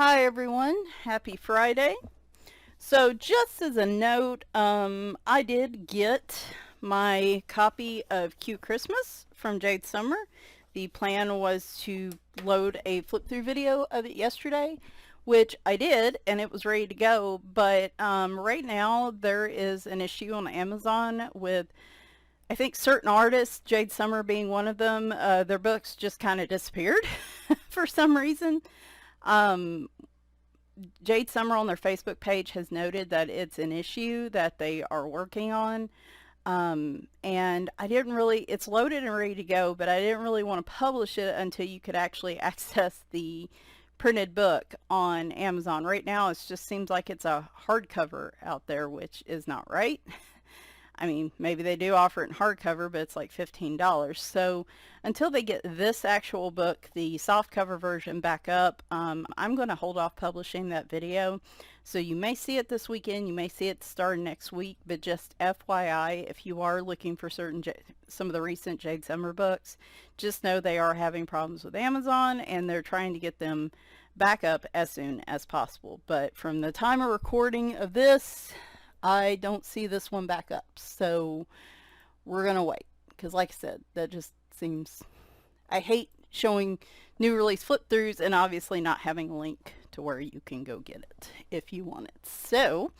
Hi everyone, happy Friday. So just as a note, I did get my copy of Cute Christmas from Jade Summer. The plan was to load a flip through video of it yesterday, which I did, and it was ready to go. But right now there is an issue on Amazon with, I think, certain artists, Jade Summer being one of them. Their books just kind of disappeared for some reason. Um, Jade Summer on their Facebook page has noted that it's an issue that they are working on. And I didn't really, it's loaded and ready to go, but I didn't really want to publish it until you could actually access the printed book on Amazon. Right now, it just seems like it's a hardcover out there, which is not right. I mean, maybe they do offer it in hardcover, but it's like $15. So until they get this actual book, the softcover version, back up, I'm going to hold off publishing that video. So you may see it this weekend, you may see it starting next week, but just FYI, if you are looking for some of the recent Jade Summer books, just know they are having problems with Amazon and they're trying to get them back up as soon as possible. But from the time of recording of this, I don't see this one back up, so we're gonna wait, because like I said, that just seems, I hate showing new release flip throughs and obviously not having a link to where you can go get it if you want it. So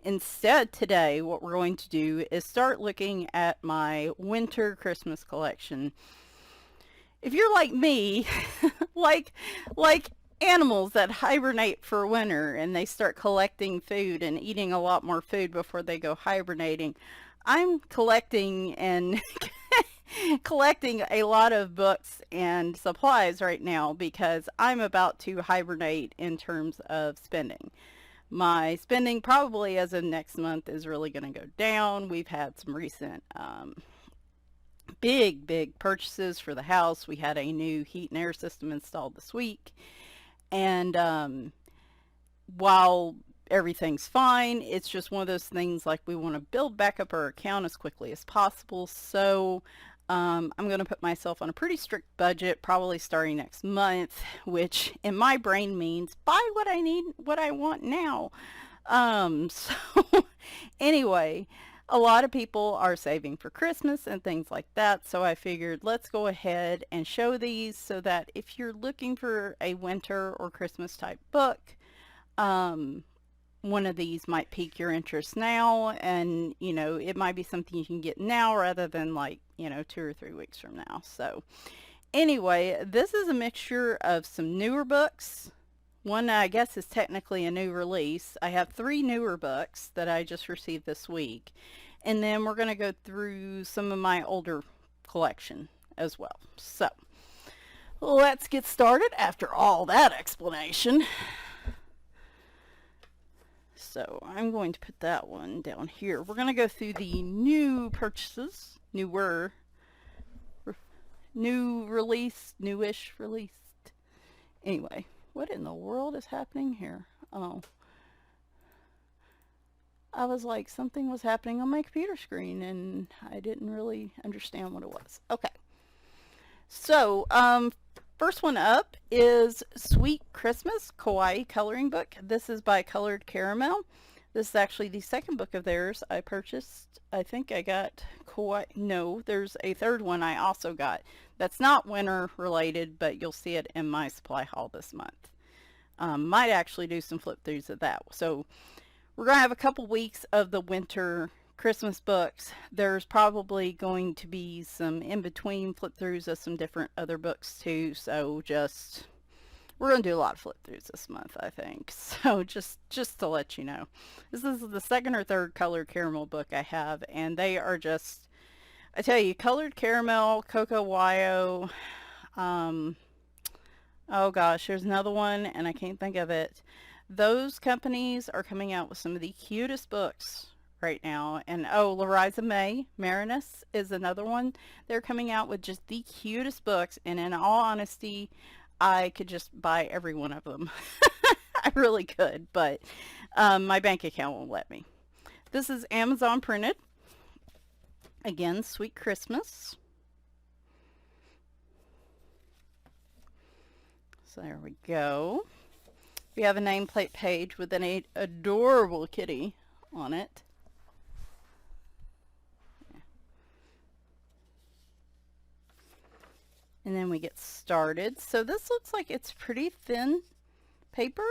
instead today what we're going to do is start looking at my winter Christmas collection. If you're like me, like animals that hibernate for winter and they start collecting food and eating a lot more food before they go hibernating, I'm collecting and collecting a lot of books and supplies right now because I'm about to hibernate in terms of spending. My spending probably as of next month is really going to go down. We've had some recent big purchases for the house. We had a new heat and air system installed this week. And while everything's fine, it's just one of those things, like, we want to build back up our account as quickly as possible. So I'm going to put myself on a pretty strict budget, probably starting next month, which in my brain means buy what I need, what I want now. So anyway, a lot of people are saving for Christmas and things like that, so I figured let's go ahead and show these so that if you're looking for a winter or Christmas type book, one of these might pique your interest now, and you know, it might be something you can get now rather than, like, you know, 2 or 3 weeks from now. So anyway, this is a mixture of some newer books. One, I guess, is technically a new release. I have 3 newer books that I just received this week. And then we're going to go through some of my older collection as well. So let's get started after all that explanation. So I'm going to put that one down here. We're going to go through the new purchases, new release, newish released. Anyway, what in the world is happening here? Oh, I was like, something was happening on my computer screen and I didn't really understand what it was. Okay. So, first one up is Sweet Christmas Kawaii coloring book. This is by Colored Caramel. This is actually the second book of theirs I purchased. I think I got Kawaii. No, there's a third one I also got. That's not winter related, but you'll see it in my supply haul this month. Might actually do some flip throughs of that. So we're going to have a couple weeks of the winter Christmas books. There's probably going to be some in-between flip throughs of some different other books too. So we're going to do a lot of flip throughs this month, I think. So just to let you know, this is the second or third Colored Caramel book I have, and they are just, I tell you, Colored Caramel, Coco Wyo, oh gosh, there's another one and I can't think of it. Those companies are coming out with some of the cutest books right now. And oh, Larisa May Marinus is another one. They're coming out with just the cutest books, and in all honesty, I could just buy every one of them. I really could, but my bank account won't let me. This is Amazon printed. Again, Sweet Christmas. So there we go. We have a nameplate page with an adorable kitty on it. And then we get started. So this looks like it's pretty thin paper.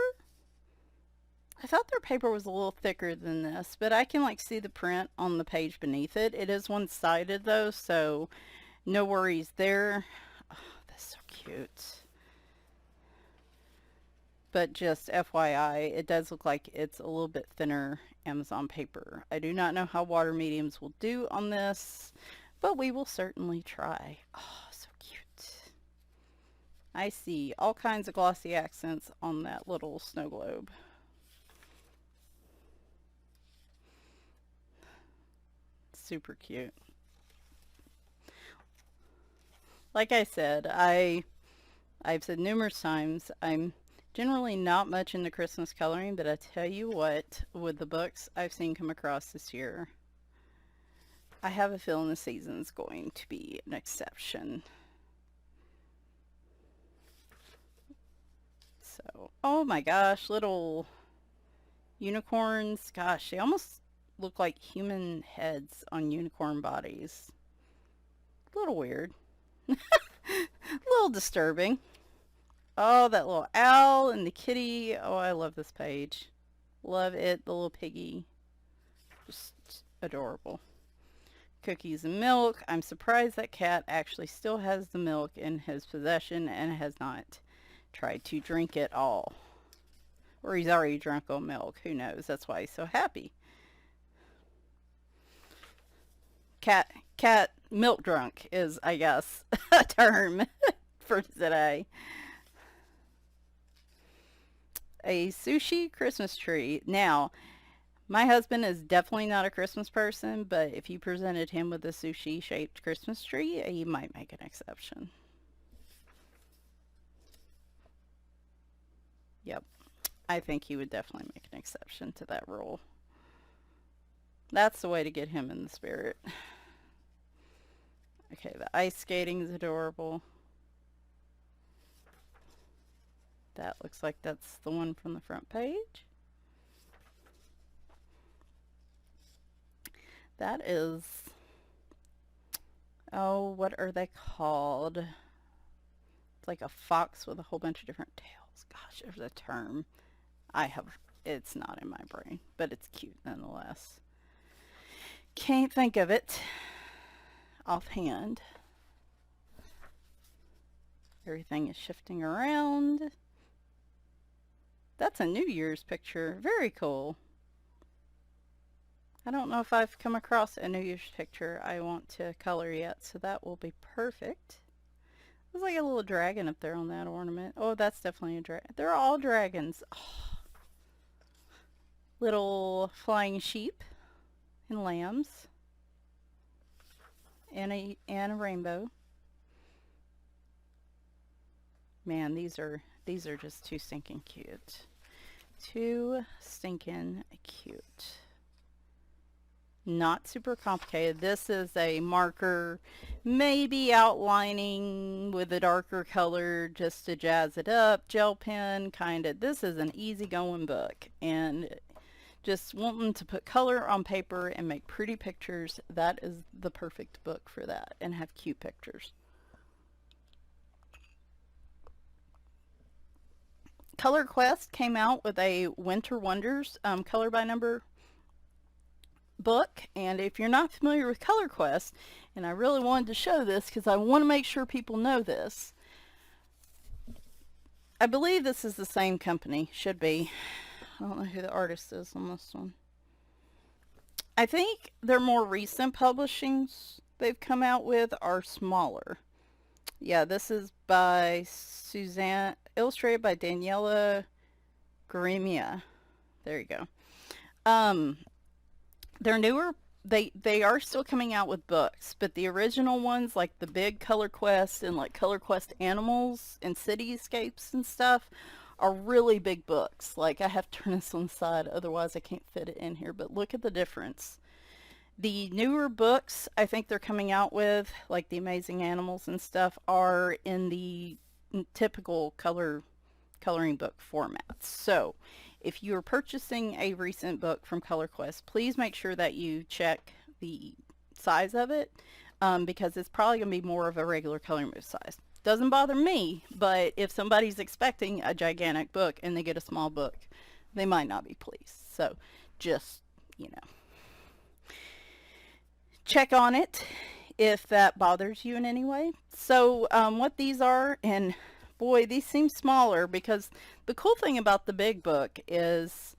I thought their paper was a little thicker than this, but I can like see the print on the page beneath it. It is one-sided though, so no worries there. Oh, that's so cute. But just FYI, it does look like it's a little bit thinner Amazon paper. I do not know how water mediums will do on this, but we will certainly try. Oh, so cute. I see all kinds of glossy accents on that little snow globe. Super cute. Like I said, I've said numerous times, I'm generally not much into Christmas coloring, but I tell you what, with the books I've seen come across this year, I have a feeling the season's going to be an exception. So, oh my gosh, little unicorns. Gosh, they almost look like human heads on unicorn bodies. A little weird. A little disturbing. Oh, that little owl and the kitty. Oh, I love this page. Love it. The little piggy. Just adorable. Cookies and milk. I'm surprised that cat actually still has the milk in his possession and has not tried to drink it all. Or he's already drunk all milk. Who knows? That's why he's so happy. Cat milk drunk is, I guess, a term for today. A sushi Christmas tree. Now, my husband is definitely not a Christmas person, but if you presented him with a sushi-shaped Christmas tree, he might make an exception. Yep, I think he would definitely make an exception to that rule. That's the way to get him in the spirit. Okay, the ice skating is adorable. That looks like that's the one from the front page. That is, oh, what are they called? It's like a fox with a whole bunch of different tails. Gosh, there's a term. It's not in my brain, but it's cute nonetheless. Can't think of it offhand. Everything is shifting around. That's a New Year's picture. Very cool. I don't know if I've come across a New Year's picture I want to color yet, so that will be perfect. There's like a little dragon up there on that ornament. Oh, that's definitely a dragon. They're all dragons. Oh. Little flying sheep and lambs. And a rainbow. Man, these are just too stinking cute. Too stinking cute. Not super complicated. This is a marker, maybe outlining with a darker color just to jazz it up. Gel pen, kind of. This is an easygoing book, and just wanting to put color on paper and make pretty pictures, that is the perfect book for that, and have cute pictures. Color Quest came out with a Winter Wonders color by number book, and if you're not familiar with Color Quest, and I really wanted to show this because I want to make sure people know this, I believe this is the same company, should be. I don't know who the artist is on this one. I think their more recent publishings they've come out with are smaller. Yeah, this is by Suzanne, illustrated by Daniela Grimia. There you go. They're newer. They are still coming out with books, but the original ones, like the big Color Quest and like Color Quest Animals and Cityscapes and stuff, are really big books. Like, I have to turn this on the side, otherwise I can't fit it in here, but look at the difference. The newer books I think they're coming out with, like the Amazing Animals and stuff, are in the typical color coloring book formats. So if you're purchasing a recent book from ColorQuest, please make sure that you check the size of it, because it's probably going to be more of a regular coloring book size. Doesn't bother me, but if somebody's expecting a gigantic book and they get a small book, they might not be pleased. So just, check on it if that bothers you in any way. So what these are, and boy, these seem smaller, because the cool thing about the big book is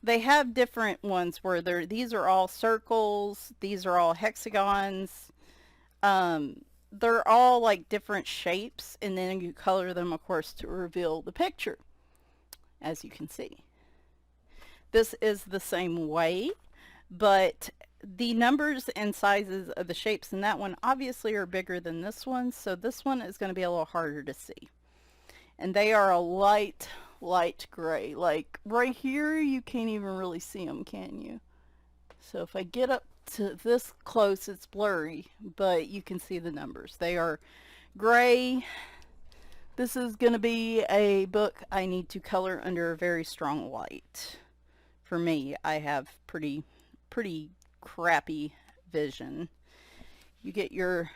they have different ones where these are all circles, these are all hexagons. They're all like different shapes, and then you color them, of course, to reveal the picture, as you can see. This is the same way, but the numbers and sizes of the shapes in that one obviously are bigger than this one, so this one is going to be a little harder to see. And they are a light gray. Like right here, you can't even really see them, can you? So if I get up to this close, it's blurry, but you can see the numbers. They are gray. This is going to be a book I need to color under a very strong light. For me, I have pretty crappy vision. You get your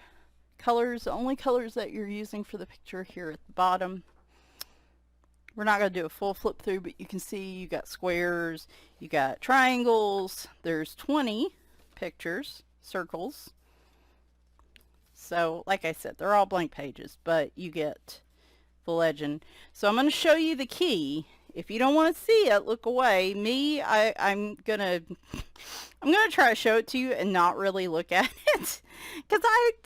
colors, the only colors that you're using for the picture here at the bottom. We're not going to do a full flip through, but you can see you got squares, you got triangles, there's 20 pictures, circles. So like I said, they're all blank pages, but you get the legend. So I'm going to show you the key. If you don't want to see it, look away. Me, I'm gonna try to show it to you and not really look at it, because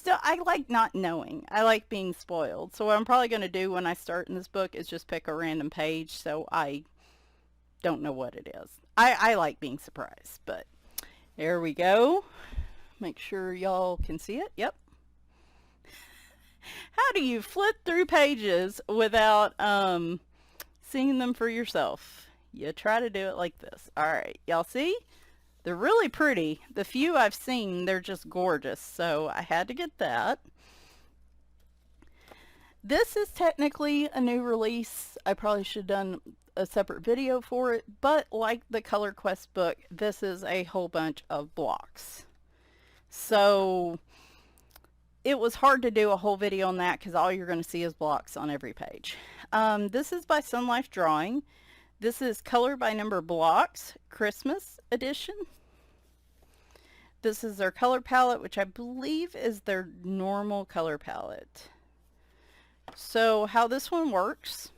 I like not knowing. I like being spoiled. So what I'm probably gonna do when I start in this book is just pick a random page, so I don't know what it is. I like being surprised. But there we go. Make sure y'all can see it. Yep. How do you flip through pages without seeing them for yourself? You try to do it like this. All right, y'all see? They're really pretty. The few I've seen, they're just gorgeous, so I had to get that. This is technically a new release. I probably should have done a separate video for it, but like the ColorQuest book, this is a whole bunch of blocks. So it was hard to do a whole video on that because all you're going to see is blocks on every page. This is by Sunlife Drawing. This is Color by Number Blocks, Christmas edition. This is their color palette, which I believe is their normal color palette. So how this one works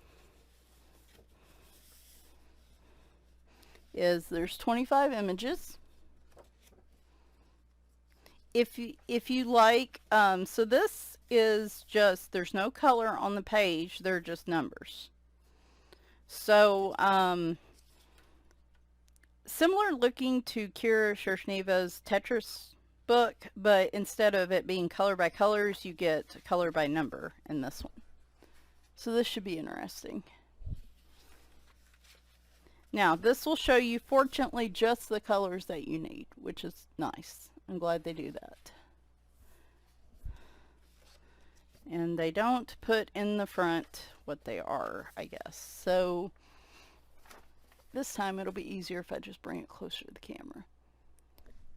is there's 25 images. If you like, so this is just, there's no color on the page, they're just numbers. So similar looking to Kira Shershneva's Tetris book, but instead of it being color by colors, you get color by number in this one. So this should be interesting. Now this will show you, fortunately, just the colors that you need, which is nice. I'm glad they do that. And they don't put in the front what they are, I guess. So this time it'll be easier if I just bring it closer to the camera.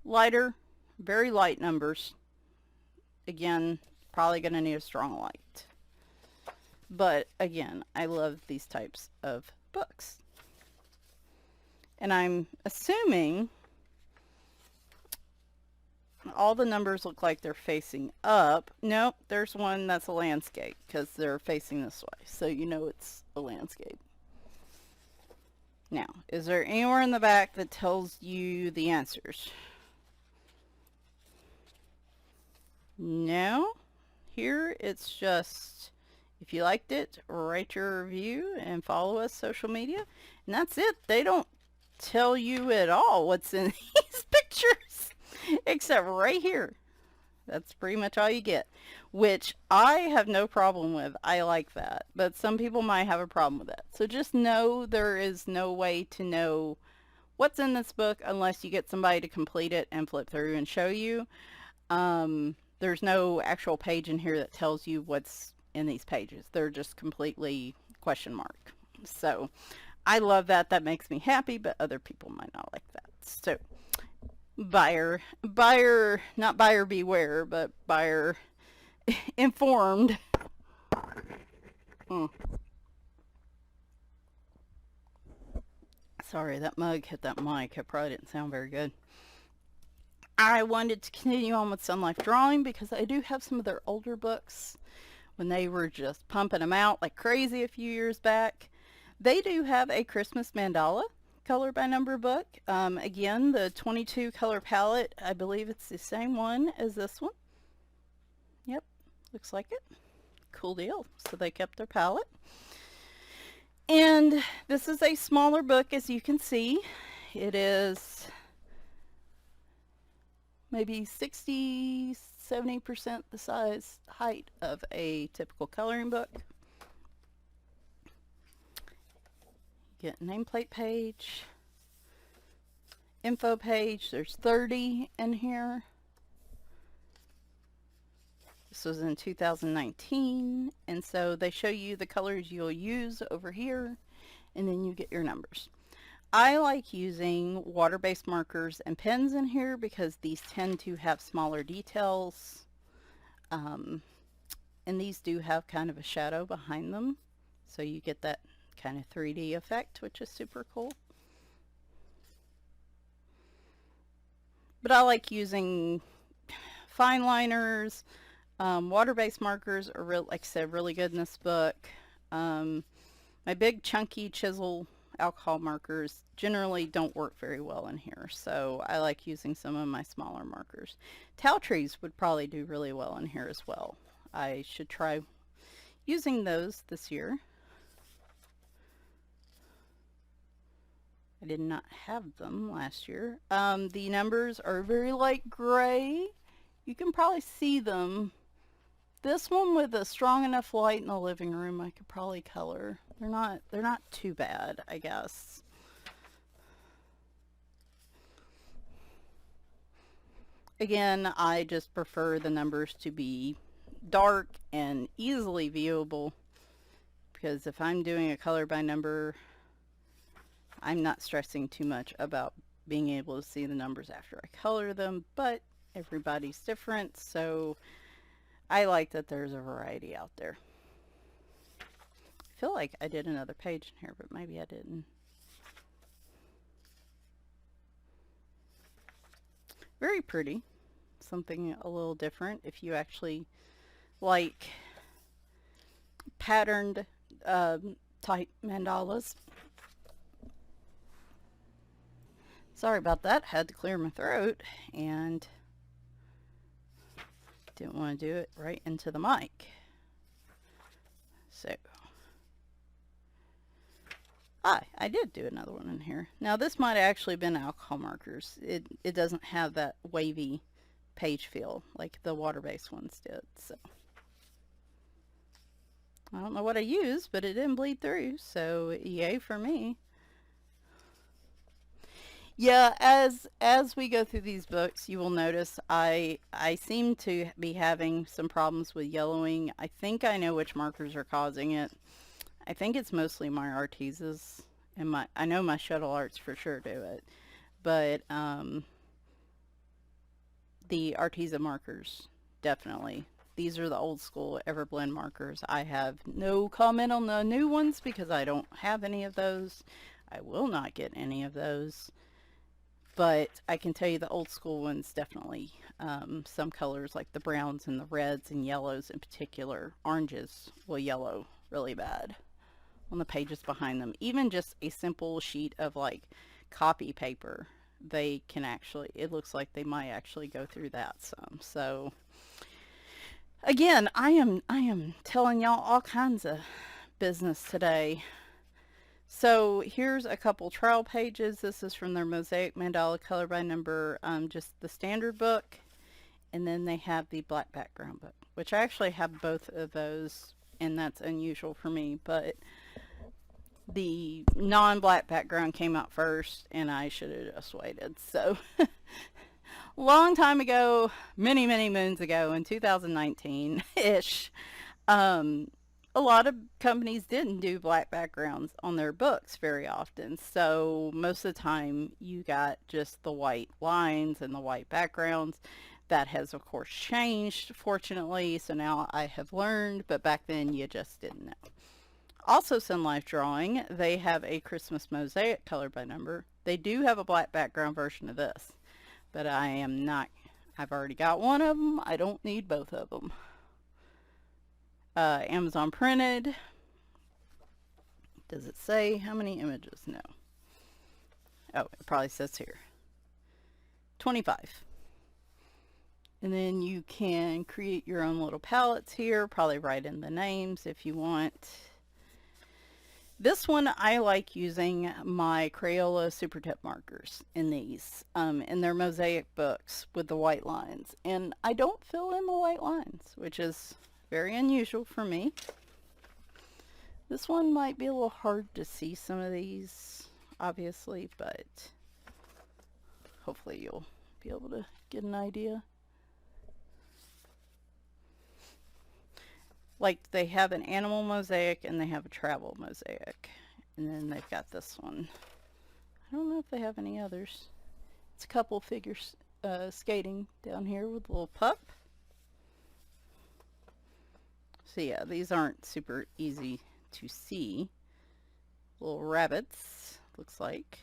Lighter, very light numbers. Again, probably going to need a strong light. But again, I love these types of books. And I'm assuming all the numbers look like they're facing up. Nope, there's one that's a landscape because they're facing this way. So you know it's a landscape. Now, is there anywhere in the back that tells you the answers? No. Here it's just, if you liked it, write your review and follow us social media. And that's it. They don't tell you at all what's in these pictures. Except right here. That's pretty much all you get, which I have no problem with. I like that, but some people might have a problem with that. So just know there is no way to know what's in this book unless you get somebody to complete it and flip through and show you. There's no actual page in here that tells you what's in these pages. They're just completely question mark. So I love that. That makes me happy, but other people might not like that. So not buyer beware, but buyer informed. Mm. Sorry, that mug hit that mic. It probably didn't sound very good. I wanted to continue on with Sunlife Drawing because I do have some of their older books when they were just pumping them out like crazy a few years back. They do have a Christmas mandala color by number book. Again, the 22 color palette, I believe it's the same one as this one. Yep, looks like it. Cool deal. So they kept their palette. And this is a smaller book, as you can see. It is maybe 60-70% the size height of a typical coloring book. Get nameplate page, info page. There's 30 in here. This was in 2019, and so they show you the colors you'll use over here, and then you get your numbers. I like using water-based markers and pens in here because these tend to have smaller details, and these do have kind of a shadow behind them, so you get that kind of 3D effect, which is super cool. But I like using fine liners. Water-based markers are, like I said, really good in this book. My big chunky chisel alcohol markers generally don't work very well in here, so I like using some of my smaller markers. Towel trees would probably do really well in here as well. I should try using those this year. I did not have them last year. The numbers are very light gray. You can probably see them. This one with a strong enough light in the living room, I could probably color. They're not too bad, I guess. Again, I just prefer the numbers to be dark and easily viewable, because if I'm doing a color by number, I'm not stressing too much about being able to see the numbers after I color them, but everybody's different, so I like that there's a variety out there. I feel like I did another page in here, but maybe I didn't. Very pretty. Something a little different if you actually like patterned type mandalas. Sorry about that. Had to clear my throat and didn't want to do it right into the mic. So I did do another one in here. Now this might have actually been alcohol markers. It doesn't have that wavy page feel like the water-based ones did. So I don't know what I used, but it didn't bleed through, so yay for me. Yeah, as we go through these books, you will notice I seem to be having some problems with yellowing. I think I know which markers are causing it. I think it's mostly my Arteses, and I know my Shuttle Arts for sure do it, but the Arteza markers, definitely. These are the old school Everblend markers. I have no comment on the new ones because I don't have any of those. I will not get any of those. But I can tell you the old school ones definitely, some colors like the browns and the reds and yellows in particular, oranges will yellow really bad on the pages behind them. Even just a simple sheet of like copy paper, they can actually, it looks like they might actually go through that some. So again, I am telling y'all all kinds of business today. So here's a couple trial pages. This is from their Mosaic Mandala color by number, just the standard book. And then they have the black background book, which I actually have both of those, and that's unusual for me. But the non-black background came out first, and I should have just waited. So long time ago, many moons ago in 2019-ish, a lot of companies didn't do black backgrounds on their books very often. So most of the time you got just the white lines and the white backgrounds. That has of course changed, fortunately. So now I have learned, but back then you just didn't know. Also, Sunlife Drawing, they have a Christmas Mosaic color by number. They do have a black background version of this, but I've already got one of them. I don't need both of them. Amazon printed. Does it say how many images? No. Oh, it probably says here. 25. And then you can create your own little palettes here. Probably write in the names if you want. This one, I like using my Crayola Super Tip markers in these, in their Mosaic books with the white lines. And I don't fill in the white lines, which is very unusual for me. This one might be a little hard to see some of these, obviously, but hopefully you'll be able to get an idea. Like they have an animal mosaic and they have a travel mosaic. And then they've got this one. I don't know if they have any others. It's a couple figures skating down here with a little pup. So yeah, these aren't super easy to see. Little rabbits, looks like.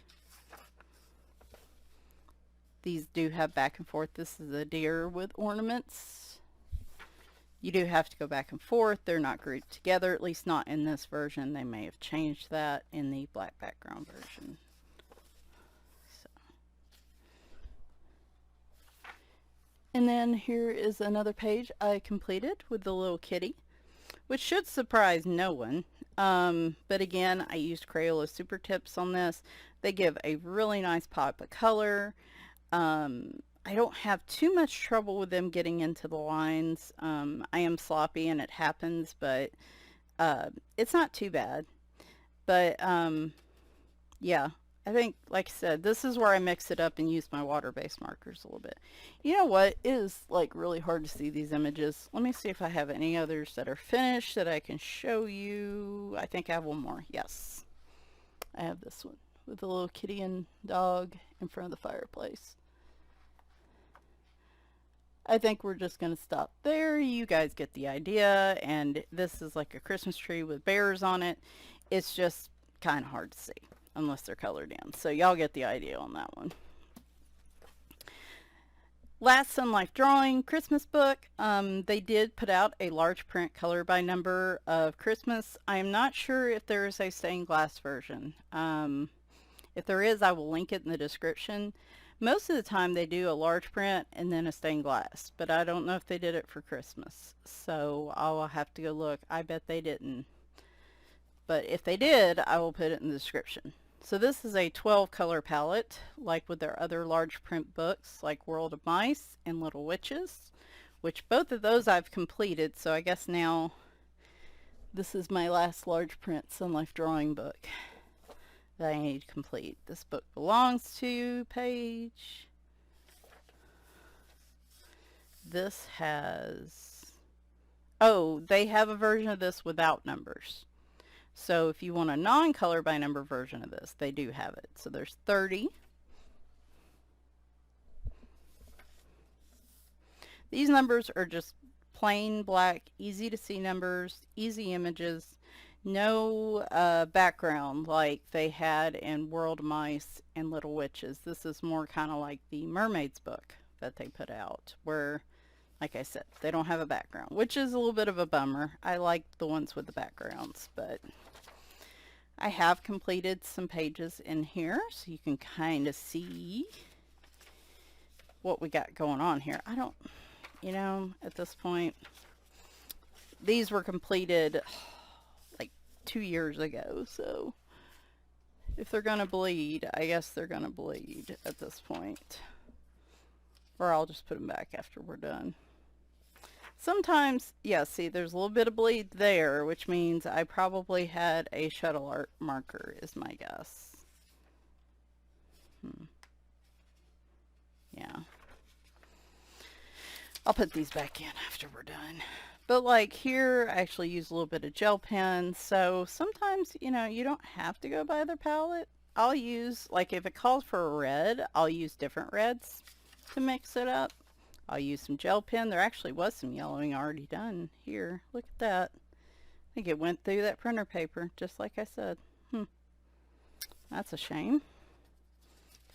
These do have back and forth. This is a deer with ornaments. You do have to go back and forth. They're not grouped together, at least not in this version. They may have changed that in the black background version. So. And then here is another page I completed with the little kitty, which should surprise no one. But again, I used Crayola Super Tips on this. They give a really nice pop of color. I don't have too much trouble with them getting into the lines. I am sloppy and it happens, but it's not too bad. But yeah, I think, like I said, this is where I mix it up and use my water-based markers a little bit. You know what? It is like really hard to see these images. Let me see if I have any others that are finished that I can show you. I think I have one more. Yes, I have this one with a little kitty and dog in front of the fireplace. I think we're just going to stop there. You guys get the idea. And this is like a Christmas tree with bears on it. It's just kind of hard to see unless they're colored in. So y'all get the idea on that one. Last Sunlife Drawing Christmas book. They did put out a large print color by number of Christmas. I am not sure if there is a stained glass version. If there is, I will link it in the description. Most of the time they do a large print and then a stained glass, but I don't know if they did it for Christmas. So I'll have to go look. I bet they didn't. But if they did, I will put it in the description. So this is a 12 color palette, like with their other large print books, like World of Mice and Little Witches, which both of those I've completed. So I guess now this is my last large print Sunlife Drawing book that I need to complete. This book belongs to page. This has, oh, they have a version of this without numbers. So if you want a non-color by number version of this, they do have it. So there's 30. These numbers are just plain black, easy to see numbers, easy images. No background like they had in World of Mice and Little Witches. This is more kind of like the Mermaids book that they put out, where, like I said, they don't have a background, which is a little bit of a bummer. I like the ones with the backgrounds, but I have completed some pages in here, so you can kind of see what we got going on here. I don't, you know, at this point, these were completed 2 years ago, so if they're gonna bleed, I guess they're gonna bleed at this point, or I'll just put them back after we're done. Sometimes, yeah, see, there's a little bit of bleed there, which means I probably had a shuttle art marker is my guess. Yeah, I'll put these back in after we're done. But like here, I actually use a little bit of gel pen. So sometimes, you know, you don't have to go by their palette. I'll use, like if it calls for a red, I'll use different reds to mix it up. I'll use some gel pen. There actually was some yellowing already done here. Look at that. I think it went through that printer paper, just like I said. That's a shame.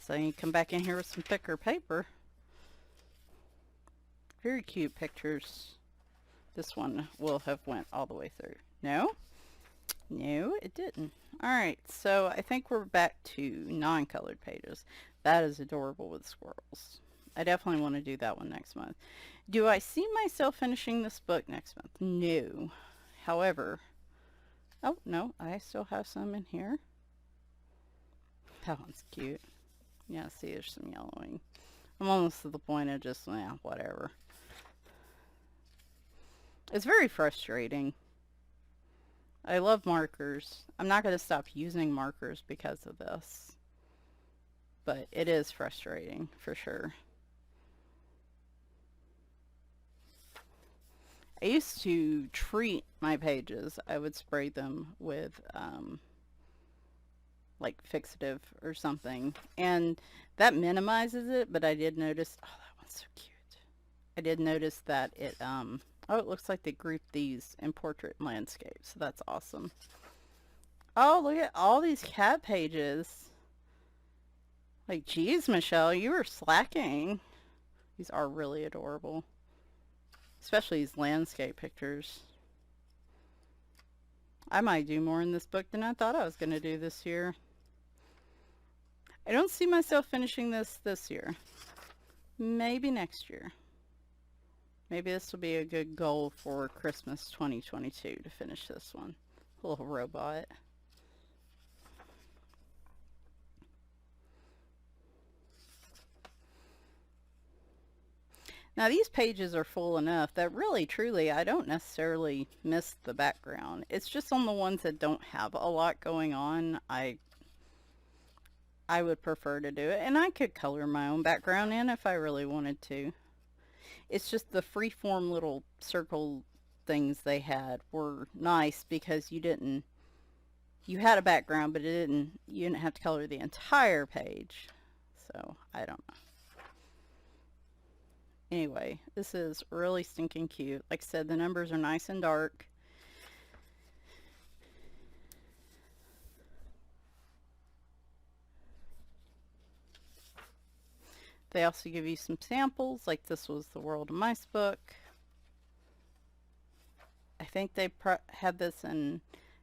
So you come back in here with some thicker paper. Very cute pictures. This one will have went all the way through. No? No, it didn't. Alright, so I think we're back to non-colored pages. That is adorable with squirrels. I definitely want to do that one next month. Do I see myself finishing this book next month? No. However, oh no, I still have some in here. That one's cute. Yeah, see, there's some yellowing. I'm almost to the point of just, whatever. It's very frustrating. I love markers. I'm not going to stop using markers because of this. But it is frustrating, for sure. I used to treat my pages. I would spray them with like fixative or something, and that minimizes it, but I did notice, oh, that one's so cute. I did notice that it oh, it looks like they grouped these in portrait and landscape, so that's awesome. Oh, look at all these cat pages. Like, geez, Michelle, you were slacking. These are really adorable, especially these landscape pictures. I might do more in this book than I thought I was going to do this year. I don't see myself finishing this year. Maybe next year. Maybe this will be a good goal for Christmas 2022 to finish this one. Little robot. Now these pages are full enough that really, truly, I don't necessarily miss the background. It's just on the ones that don't have a lot going on, I would prefer to do it. And I could color my own background in if I really wanted to. It's just the freeform little circle things they had were nice because you had a background, but you didn't have to color the entire page. So, I don't know. Anyway, this is really stinking cute. Like I said, the numbers are nice and dark. They also give you some samples, like this was the World of Mice book. I think they had this in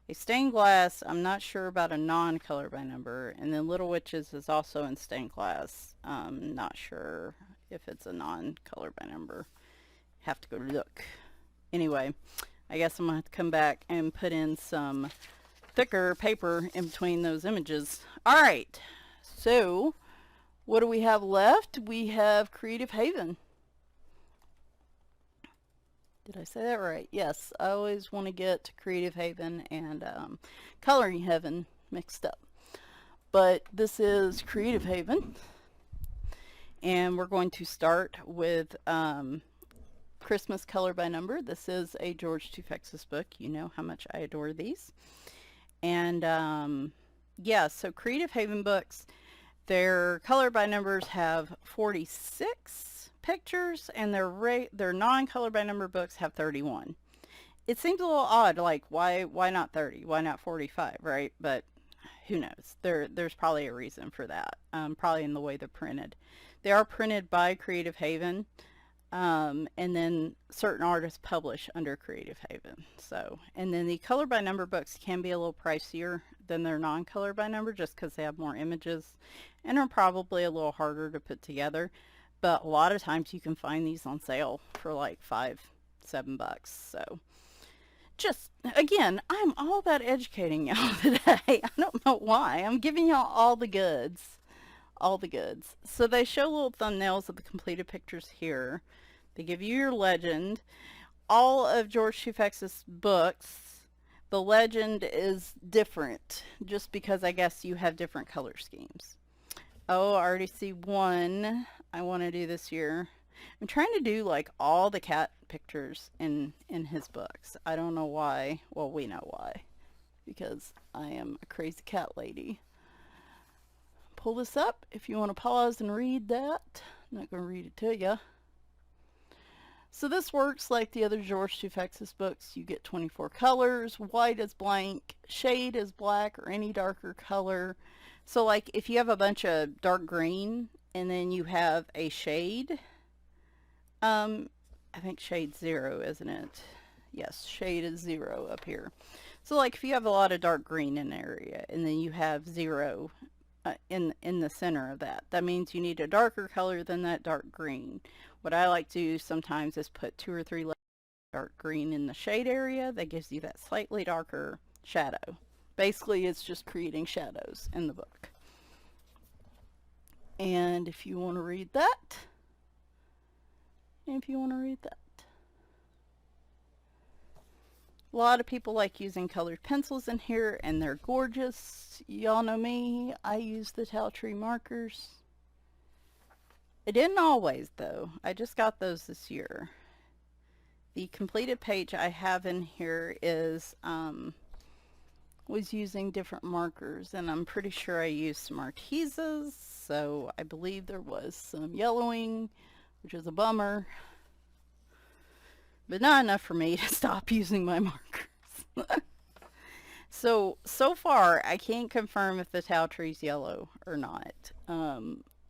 a stained glass. I'm not sure about a non-color by number. And then Little Witches is also in stained glass. Not sure if it's a non-color by number. Have to go look. Anyway, I guess I'm going to have to come back and put in some thicker paper in between those images. Alright, so what do we have left? We have Creative Haven. Did I say that right? Yes, I always want to get Creative Haven and Coloring Heaven mixed up. But this is Creative Haven. And we're going to start with Christmas Color by Number. This is a George Toufexis book. You know how much I adore these. And yeah, so Creative Haven books, their color by numbers have 46 pictures, and their non-color by number books have 31. It seems a little odd, like why not 30? Why not 45, right? But who knows? There's probably a reason for that. Probably in the way they're printed. They are printed by Creative Haven, and then certain artists publish under Creative Haven. So, and then the color by number books can be a little pricier than their non-color by number just because they have more images and are probably a little harder to put together. But a lot of times you can find these on sale for like $5-7. So just, again, I'm all about educating y'all today. I don't know why. I'm giving y'all all the goods. All the goods. So they show little thumbnails of the completed pictures here. They give you your legend. All of George Toufexis' books, the legend is different just because I guess you have different color schemes. Oh, I already see one I want to do this year. I'm trying to do like all the cat pictures in his books. I don't know why. Well, we know why. Because I am a crazy cat lady. Pull this up if you want to pause and read that. I'm not going to read it to you. So this works like the other George Toufexis books. You get 24 colors. White is blank. Shade is black or any darker color. So like if you have a bunch of dark green and then you have a shade, I think shade 0, isn't it? Yes, shade is 0 up here. So like if you have a lot of dark green in an area and then you have 0 in the center of that, that means you need a darker color than that dark green. What I like to do sometimes is put 2 or 3 layers of dark green in the shade area. That gives you that slightly darker shadow. Basically, it's just creating shadows in the book. And if you want to read that, a lot of people like using colored pencils in here, and they're gorgeous. Y'all know me. I use the No.3 markers. I didn't always, though. I just got those this year. The completed page I have in here is was using different markers, and I'm pretty sure I used some Artesas, so I believe there was some yellowing, which is a bummer, but not enough for me to stop using my markers. So far, I can't confirm if the No.3's yellow or not.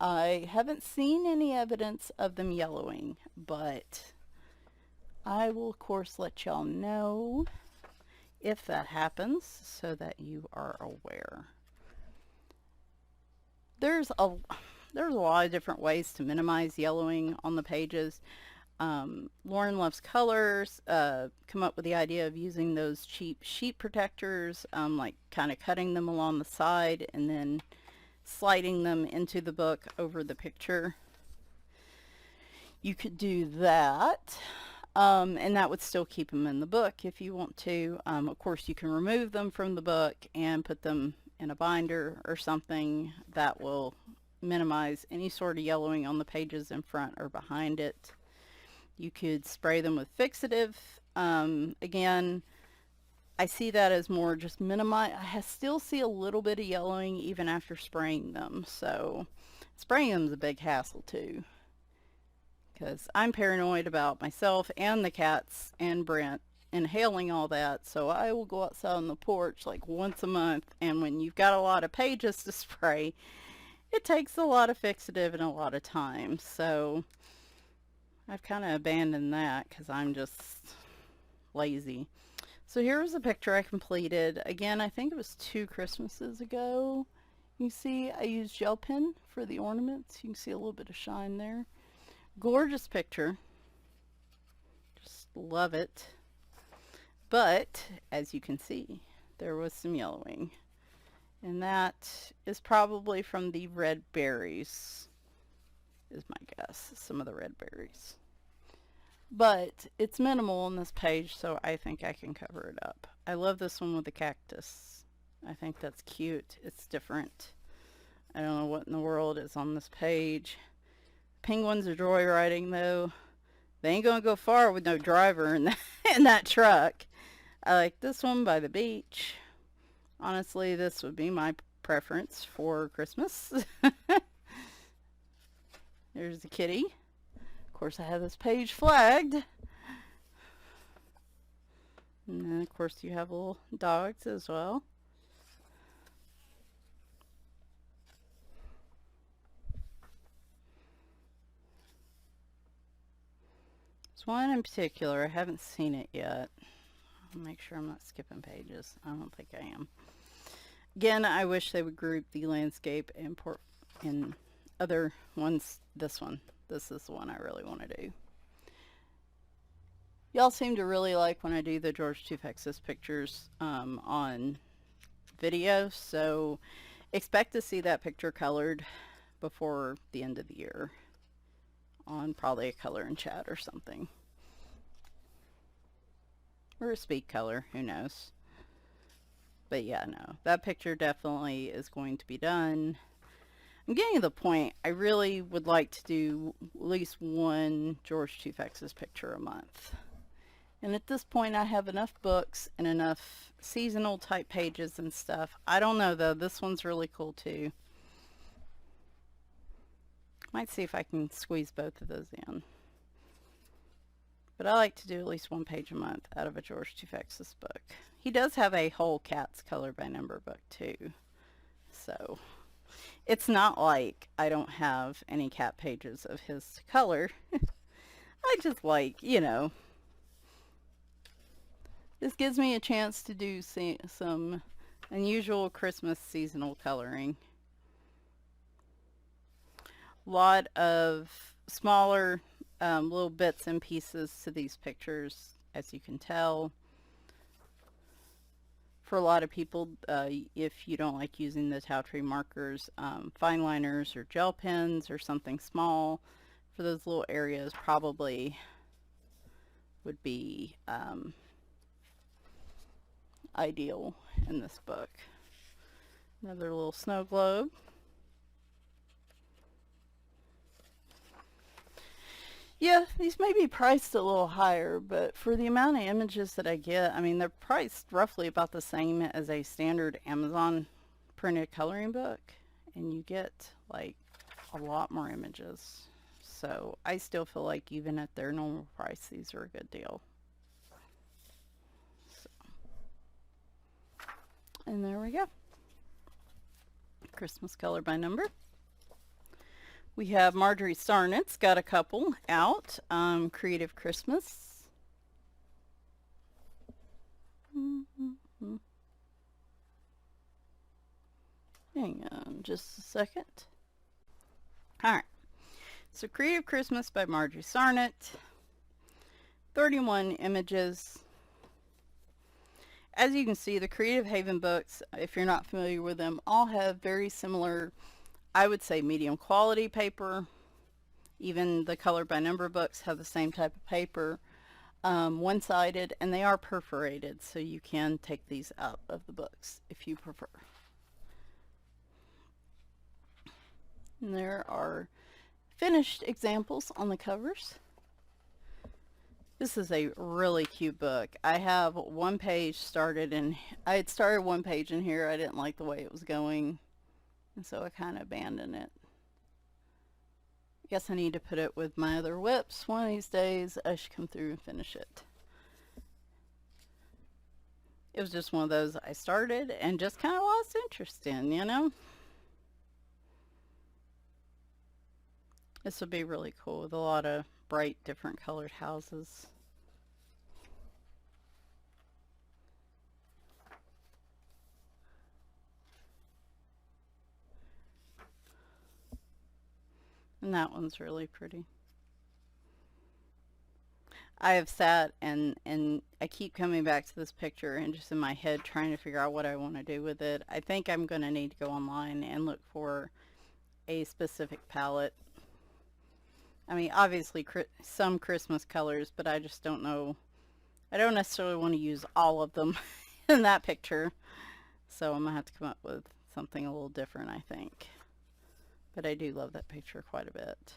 I haven't seen any evidence of them yellowing, but I will, of course, let y'all know if that happens so that you are aware. There's a lot of different ways to minimize yellowing on the pages. Lauren Loves Colors come up with the idea of using those cheap sheet protectors, like kind of cutting them along the side and then sliding them into the book over the picture. You could do that, and that would still keep them in the book if you want to. Of course, you can remove them from the book and put them in a binder or something that will minimize any sort of yellowing on the pages in front or behind it. You could spray them with fixative. Again, I see that as more just minimize. I still see a little bit of yellowing even after spraying them. So spraying them is a big hassle too, because I'm paranoid about myself and the cats and Brent inhaling all that. So I will go outside on the porch like once a month, and when you've got a lot of pages to spray, it takes a lot of fixative and a lot of time. So I've kind of abandoned that because I'm just lazy. So here's a picture I completed. Again, I think it was 2 Christmases ago. You see I used gel pen for the ornaments. You can see a little bit of shine there. Gorgeous picture. Just love it. But as you can see, there was some yellowing. And that is probably from the red berries, is my guess. Some of the red berries. But it's minimal on this page, so I think I can cover it up. I love this one with the cactus. I think that's cute. It's different. I don't know what in the world is on this page. Penguins are joyriding, though. They ain't gonna go far with no driver in that truck. I like this one by the beach. Honestly, this would be my preference for Christmas. There's the kitty. Of course, I have this page flagged. And then, of course, you have little dogs as well. There's one in particular. I haven't seen it yet. I'll make sure I'm not skipping pages. I don't think I am. Again, I wish they would group the landscape and in other ones. This one. This is the one I really want to do. Y'all seem to really like when I do the George Toufexis pictures on video, so expect to see that picture colored before the end of the year on probably a color and chat or something. Or a speed color, who knows. But yeah, no, that picture definitely is going to be done. I'm getting to the point I really would like to do at least one George Toufexis picture a month. And at this point, I have enough books and enough seasonal type pages and stuff. I don't know though, this one's really cool too. Might see if I can squeeze both of those in. But I like to do at least one page a month out of a George Toufexis book. He does have a whole Cats color by number book too. So it's not like I don't have any cat pages of his to color. I just like, you know, this gives me a chance to do some unusual Christmas seasonal coloring. A lot of smaller little bits and pieces to these pictures, as you can tell. For a lot of people, if you don't like using the No.3 markers, fine liners or gel pens or something small for those little areas probably would be ideal in this book. Another little snow globe. Yeah, these may be priced a little higher, but for the amount of images that I get, I mean, they're priced roughly about the same as a standard Amazon printed coloring book, and you get like a lot more images. So I still feel like even at their normal price, these are a good deal. So. And there we go. Christmas color by number. We have Marjorie Sarnat's got a couple out. Creative Christmas. Hang on just a second. Alright. So Creative Christmas by Marjorie Sarnat. 31 images. As you can see, the Creative Haven books, if you're not familiar with them, all have very similar, I would say, medium quality paper. Even the color by number books have the same type of paper, one-sided, and they are perforated, so you can take these out of the books if you prefer. And there are finished examples on the covers. This is a really cute book. I have one page started, and I had started one page in here. I didn't like the way it was going, and so I kind of abandoned it. I guess I need to put it with my other whips. One of these days I should come through and finish it. It was just one of those I started and just kind of lost interest in, you know? This would be really cool with a lot of bright, different colored houses. And that one's really pretty. I have sat and I keep coming back to this picture and just in my head trying to figure out what I want to do with it. I think I'm going to need to go online and look for a specific palette. I mean, obviously some Christmas colors, but I just don't know. I don't necessarily want to use all of them in that picture. So I'm going to have to come up with something a little different, I think. But I do love that picture quite a bit.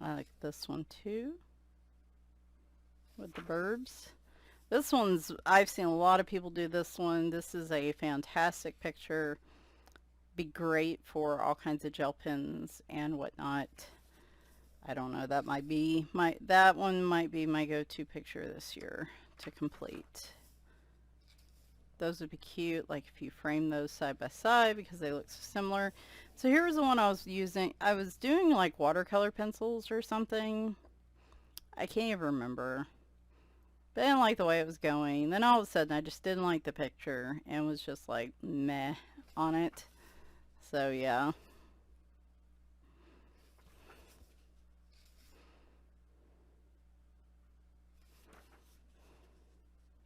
I like this one too, with the birds. This one's, I've seen a lot of people do this one. This is a fantastic picture. Be great for all kinds of gel pens and whatnot. I don't know, that might be that one might be my go-to picture this year to complete. Those would be cute, like if you frame those side by side because they look so similar. So here was the one I was using. I was doing like watercolor pencils or something. I can't even remember. But I didn't like the way it was going. Then all of a sudden I just didn't like the picture and was just like meh on it. So yeah.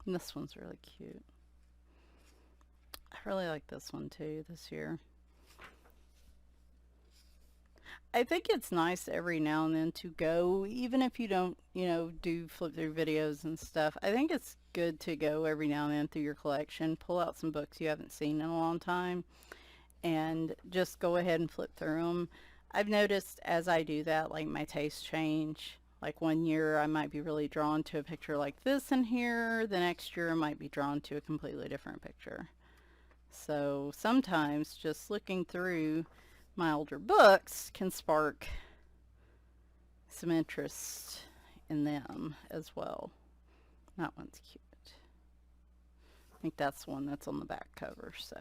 And this one's really cute. I really like this one too this year. I think it's nice every now and then to go, even if you don't, do flip through videos and stuff. I think it's good to go every now and then through your collection, pull out some books you haven't seen in a long time, and just go ahead and flip through them. I've noticed as I do that, like my tastes change. Like one year I might be really drawn to a picture like this in here. The next year I might be drawn to a completely different picture. So sometimes just looking through my older books can spark some interest in them as well. That one's cute. I think that's the one that's on the back cover, so.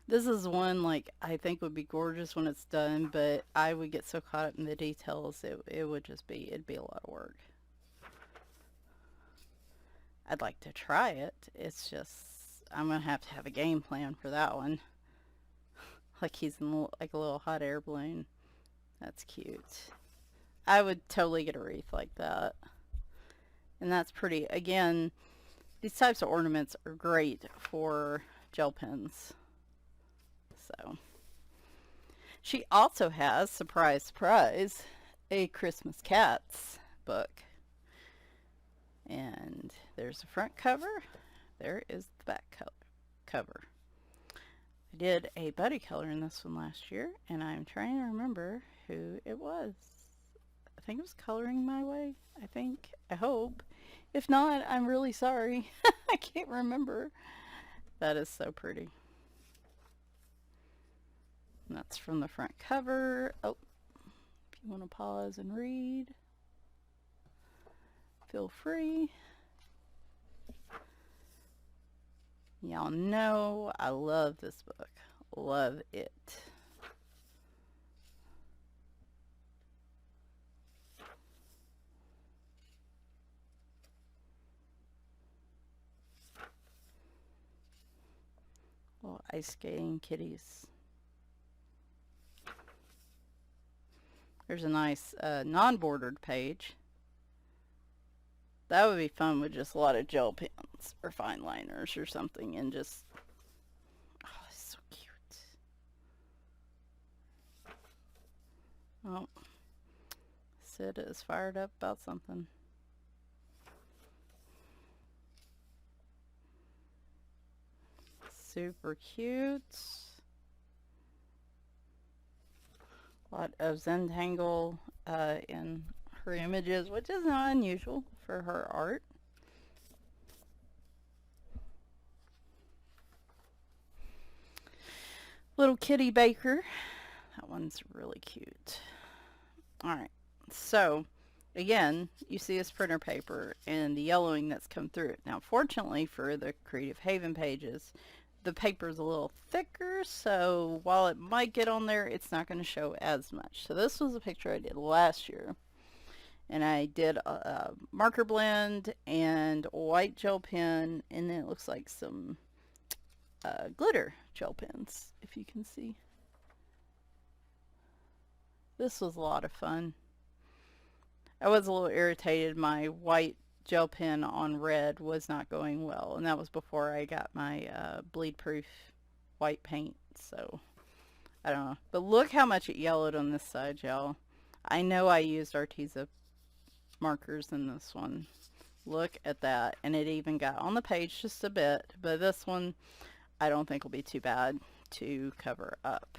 This is one like I think would be gorgeous when it's done, but I would get so caught up in the details it'd be a lot of work. I'd like to try it. It's just I'm gonna have to have a game plan for that one. Like he's in like a little hot air balloon. That's cute. I would totally get a wreath like that. And that's pretty. Again, these types of ornaments are great for gel pens. So she also has, surprise, surprise, a Christmas Cats book. And there's the front cover. There is the back cover. I did a buddy color in this one last year, and I'm trying to remember who it was. I think it was Coloring My Way, I think. I hope. If not, I'm really sorry. I can't remember. That is so pretty. And that's from the front cover. Oh, if you want to pause and read, feel free. Y'all know I love this book. Love it. Little ice skating kitties. There's a nice non-bordered page. That would be fun with just a lot of gel pens or fine liners or something, and just, oh, it's so cute. Oh, Sid is fired up about something. Super cute. A lot of Zentangle in her images, which is not unusual for her art. Little Kitty Baker. That one's really cute. Alright, so again, you see this printer paper and the yellowing that's come through it. Now, fortunately for the Creative Haven pages, the paper's a little thicker, so while it might get on there, it's not going to show as much. So this was a picture I did last year. And I did a marker blend and white gel pen, and then it looks like some glitter gel pens, if you can see. This was a lot of fun. I was a little irritated my white gel pen on red was not going well, and that was before I got my bleed proof white paint, so I don't know. But look how much it yellowed on this side, y'all. I know I used Arteza markers in this one. Look at that, and it even got on the page just a bit, but this one I don't think will be too bad to cover up.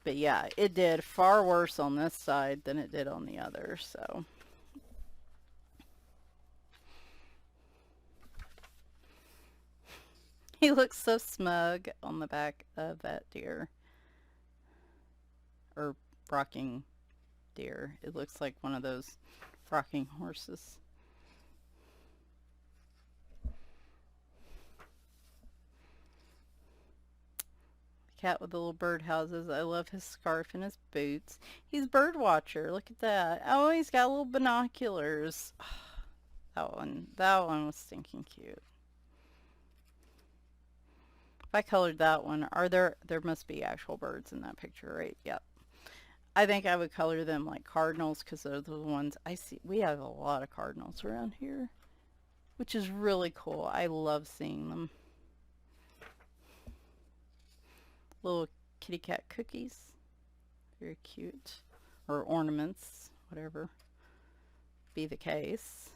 But yeah, it did far worse on this side than it did on the other, so. He looks so smug on the back of that deer. Or rocking deer. It looks like one of those rocking horses. Cat with the little bird houses. I love his scarf and his boots. He's bird watcher. Look at that. Oh, he's got little binoculars. That one was stinking cute. If I colored that one, there must be actual birds in that picture, right? Yep. I think I would color them like cardinals, because those are the ones I see. We have a lot of cardinals around here, which is really cool. I love seeing them. Little kitty cat cookies. Very cute. Or ornaments, whatever be the case.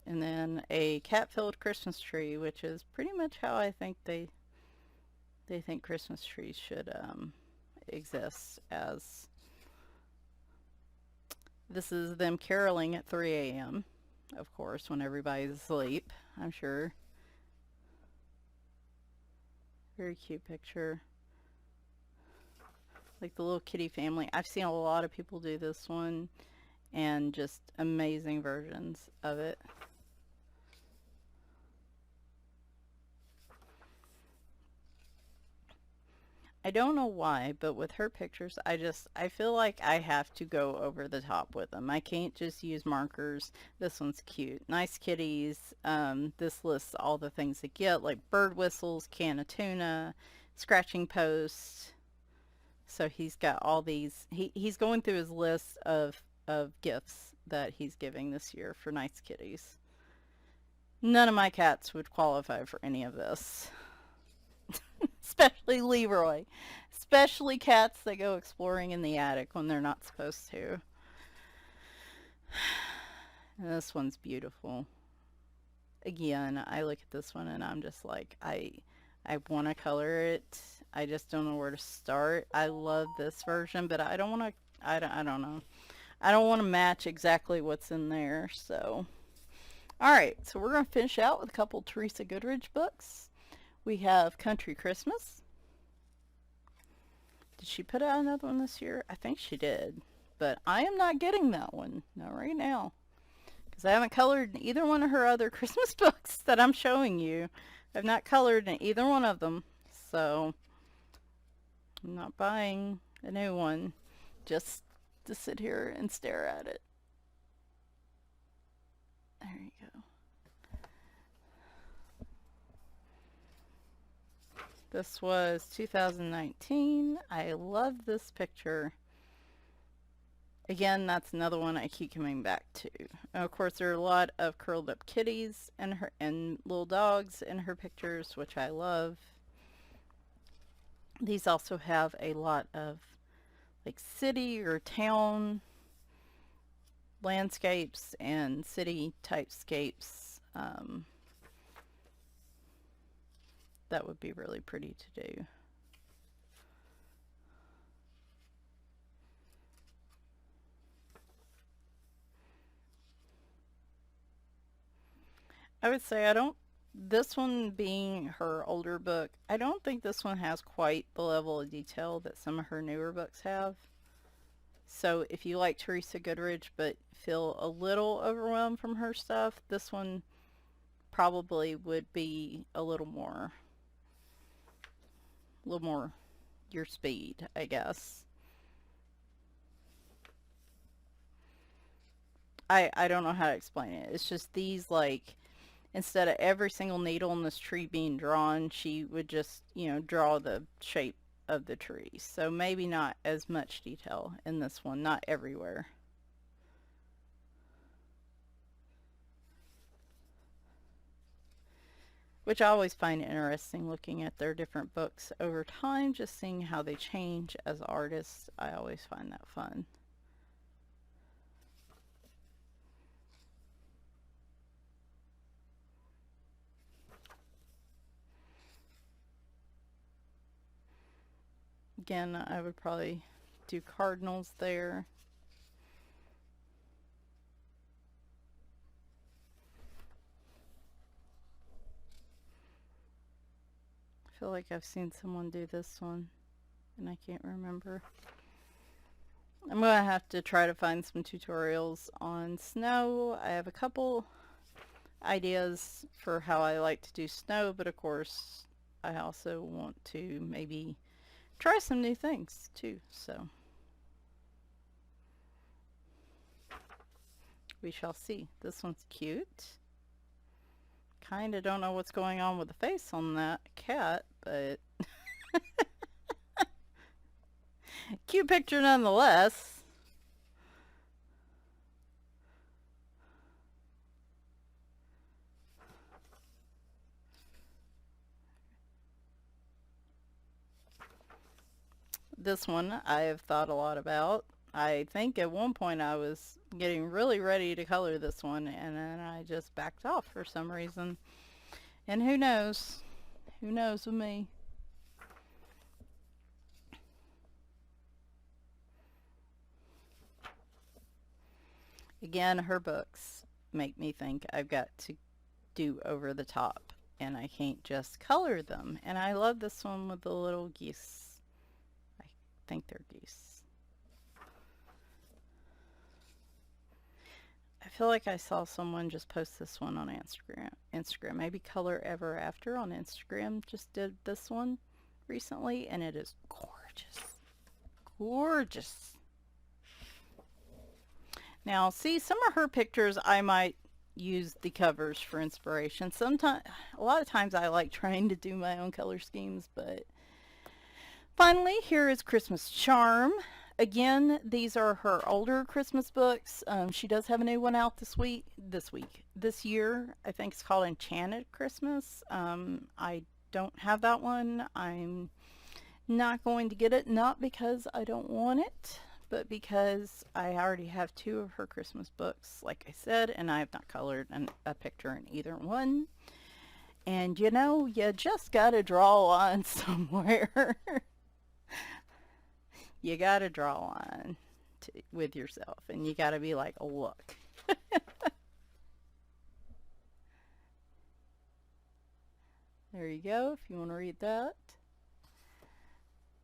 And then a cat-filled Christmas tree, which is pretty much how I think they think Christmas trees should exist. As this is them caroling at 3 a.m. of course, when everybody's asleep, I'm sure. Very cute picture. Like the little kitty family. I've seen a lot of people do this one, and just amazing versions of it. I don't know why, but with her pictures, I feel like I have to go over the top with them. I can't just use markers. This one's cute. Nice kitties. This lists all the things they get, like bird whistles, can of tuna, scratching posts. So he's got all these. He's going through his list of gifts that he's giving this year for nice kitties. None of my cats would qualify for any of this. Especially Leroy. Especially cats that go exploring in the attic when they're not supposed to. And this one's beautiful. Again, I look at this one and I'm just like, I want to color it. I just don't know where to start. I love this version, but I don't want to, I don't know. I don't want to match exactly what's in there, so. Alright, so we're going to finish out with a couple Teresa Goodridge books. We have Country Christmas. Did she put out another one this year? I think she did. But I am not getting that one. Not right now. Because I haven't colored in either one of her other Christmas books that I'm showing you. I've not colored in either one of them. So, I'm not buying a new one. Just to sit here and stare at it. There you go. This was 2019. I love this picture. Again, that's another one I keep coming back to. And of course, there are a lot of curled up kitties and little dogs in her pictures, which I love. These also have a lot of like city or town landscapes and city typescapes. That would be really pretty to do. I would say this one being her older book, I don't think this one has quite the level of detail that some of her newer books have. So if you like Teresa Goodridge but feel a little overwhelmed from her stuff, this one probably would be a little more your speed, I guess. I don't know how to explain it. It's just these, like, instead of every single needle in this tree being drawn, she would just, draw the shape of the tree. So maybe not as much detail in this one, not everywhere. Which I always find interesting, looking at their different books over time, just seeing how they change as artists. I always find that fun. Again, I would probably do cardinals there. I feel like I've seen someone do this one, and I can't remember. I'm going to have to try to find some tutorials on snow. I have a couple ideas for how I like to do snow, but of course I also want to maybe try some new things too, so we shall see. This one's cute. Kinda don't know what's going on with the face on that cat, but cute picture nonetheless. this one I have thought a lot about. I think at one point I was getting really ready to color this one, and then I just backed off for some reason. And who knows? Who knows with me? Again, her books make me think I've got to do over the top, and I can't just color them. And I love this one with the little geese. I think they're geese. I feel like I saw someone just post this one on Instagram. Maybe Color Ever After on Instagram just did this one recently, and it is gorgeous. Gorgeous. Now, see, some of her pictures I might use the covers for inspiration. Sometimes, a lot of times I like trying to do my own color schemes, but finally, here is Christmas Charm. Again, these are her older Christmas books. She does have a new one out this year. I think it's called Enchanted Christmas. I don't have that one. I'm not going to get it, not because I don't want it, but because I already have 2 of her Christmas books, like I said, and I have not colored a picture in either one. And you know, you just gotta draw on somewhere. You gotta draw on with yourself, and you gotta be like, oh, look. There you go, if you want to read that.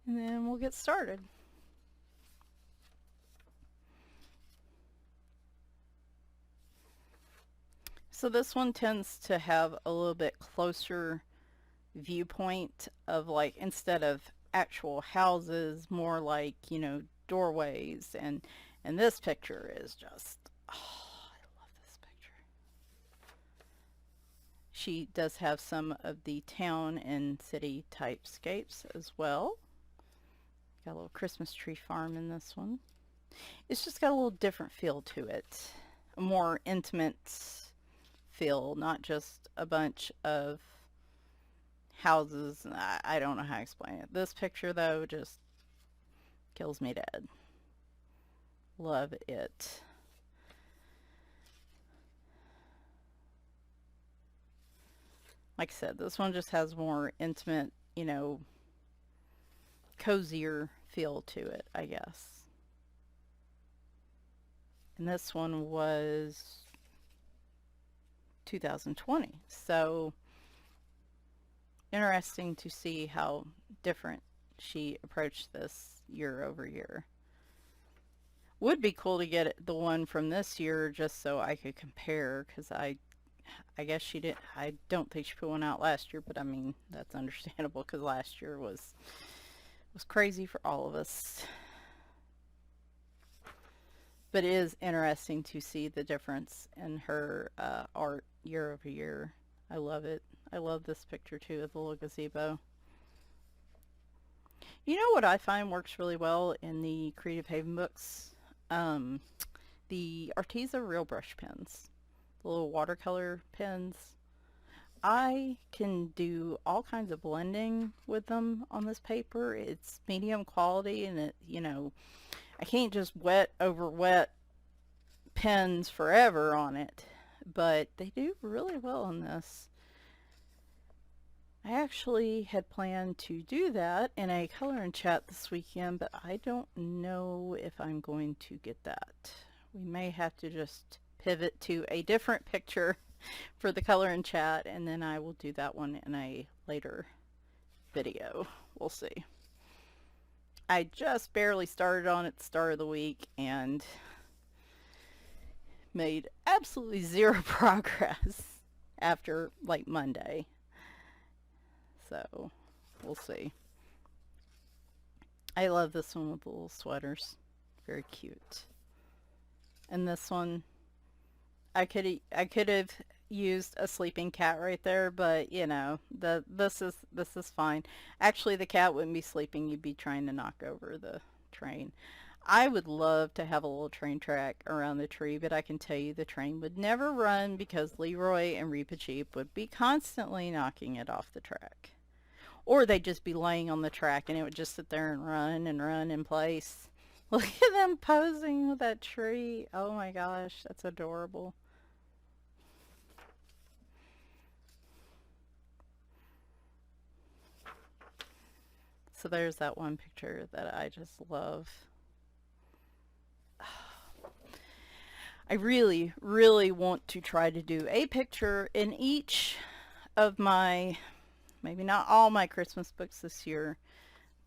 And then we'll get started. So this one tends to have a little bit closer viewpoint of, like, instead of actual houses, more like, you know, doorways, and this picture is just, oh, I love this picture. She does have some of the town and city typescapes as well. Got a little Christmas tree farm in this one. It's just got a little different feel to it, a more intimate feel, not just a bunch of houses. I don't know how to explain it. This picture, though, just kills me dead. Love it. Like I said, this one just has more intimate, you know, cozier feel to it, I guess. And this one was 2020. So interesting to see how different she approached this year over year. Would be cool to get the one from this year just so I could compare, because I guess she didn't, I don't think she put one out last year, but I mean, that's understandable because last year was crazy for all of us. But it is interesting to see the difference in her art year over year. I love it. I love this picture too of the little gazebo. You know what I find works really well in the Creative Haven books? The Arteza Real Brush pens. The little watercolor pens. I can do all kinds of blending with them on this paper. It's medium quality, and it, you know, I can't just wet over wet pens forever on it, but they do really well on this. I actually had planned to do that in a color and chat this weekend, but I don't know if I'm going to get that. We may have to just pivot to a different picture for the color and chat, and then I will do that one in a later video. We'll see. I just barely started on it at the start of the week and made absolutely zero progress after like Monday. So we'll see. I love this one with the little sweaters. Very cute. And this one, I could have used a sleeping cat right there, but you know, this is fine. Actually, the cat wouldn't be sleeping. You'd be trying to knock over the train. I would love to have a little train track around the tree, but I can tell you the train would never run because Leroy and Reepa Cheep would be constantly knocking it off the track. Or they'd just be laying on the track and it would just sit there and run in place. Look at them posing with that tree. Oh my gosh, that's adorable. So there's that one picture that I just love. I really, really want to try to do a picture in each of my, maybe not all my Christmas books this year,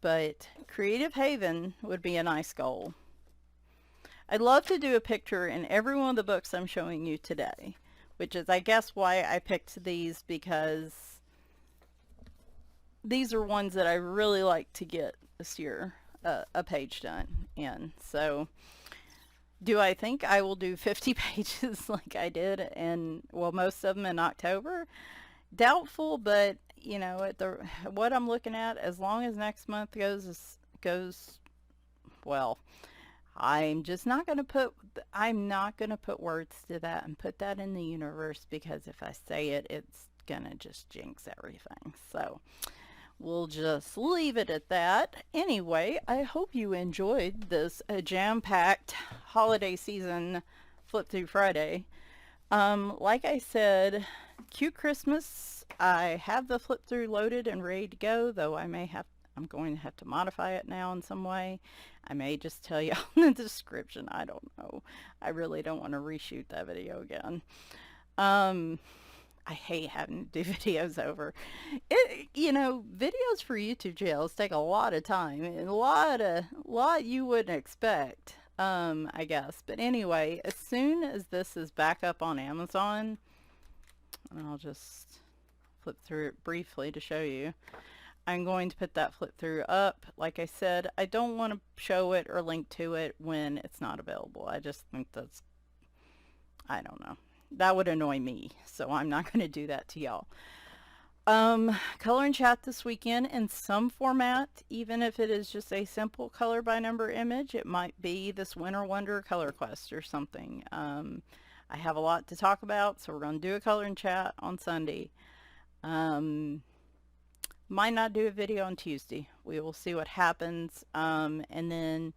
but Creative Haven would be a nice goal. I'd love to do a picture in every one of the books I'm showing you today, which is, I guess, why I picked these, because these are ones that I really like to get this year a page done in. So do I think I will do 50 pages like I did, and well, most of them in October? Doubtful, but you know, at the what I'm looking at, as long as next month goes well, I'm just not going to put words to that and put that in the universe, because if I say it, it's going to just jinx everything. So we'll just leave it at that. Anyway, I hope you enjoyed this jam-packed holiday season Flip Through Friday. Like I said, Cute Christmas, I have the flip through loaded and ready to go, though I'm going to have to modify it now in some way. I may just tell you in the description. I don't know. I really don't want to reshoot that video again. I hate having to do videos over. You know, videos for YouTube channels take a lot of time and a lot you wouldn't expect, I guess. But anyway, as soon as this is back up on Amazon, and I'll just flip through it briefly to show you, I'm going to put that flip through up. Like I said, I don't want to show it or link to it when it's not available. I just think that's, I don't know. That would annoy me, so I'm not going to do that to y'all. Color and chat this weekend in some format, even if it is just a simple color by number image. It might be this Winter Wonder Color Quest or something. I have a lot to talk about, so we're going to do a color and chat on Sunday. Might not do a video on Tuesday. We will see what happens. And then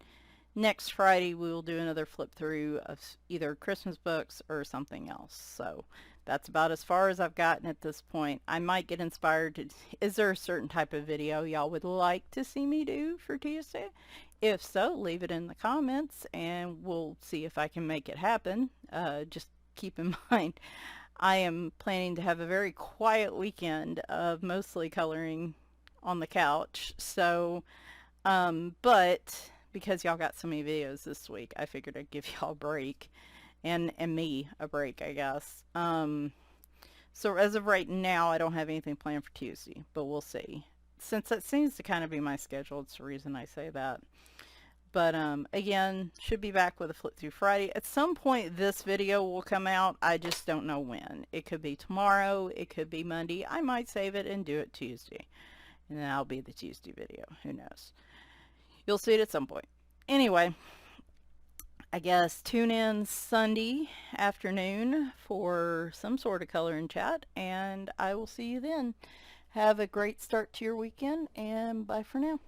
next Friday we will do another flip through of either Christmas books or something else. So that's about as far as I've gotten at this point. I might get inspired to, is there a certain type of video y'all would like to see me do for Tuesday? If so, leave it in the comments and we'll see if I can make it happen. Just keep in mind, I am planning to have a very quiet weekend of mostly coloring on the couch. So, but because y'all got so many videos this week, I figured I'd give y'all a break, and me a break, I guess. So as of right now, I don't have anything planned for Tuesday, but we'll see. Since that seems to kind of be my schedule, it's the reason I say that. But again, should be back with a flip through Friday. At some point this video will come out. I just don't know when. It could be tomorrow. It could be Monday. I might save it and do it Tuesday. And then I'll be the Tuesday video. Who knows? You'll see it at some point. Anyway, I guess tune in Sunday afternoon for some sort of color and chat. And I will see you then. Have a great start to your weekend. And bye for now.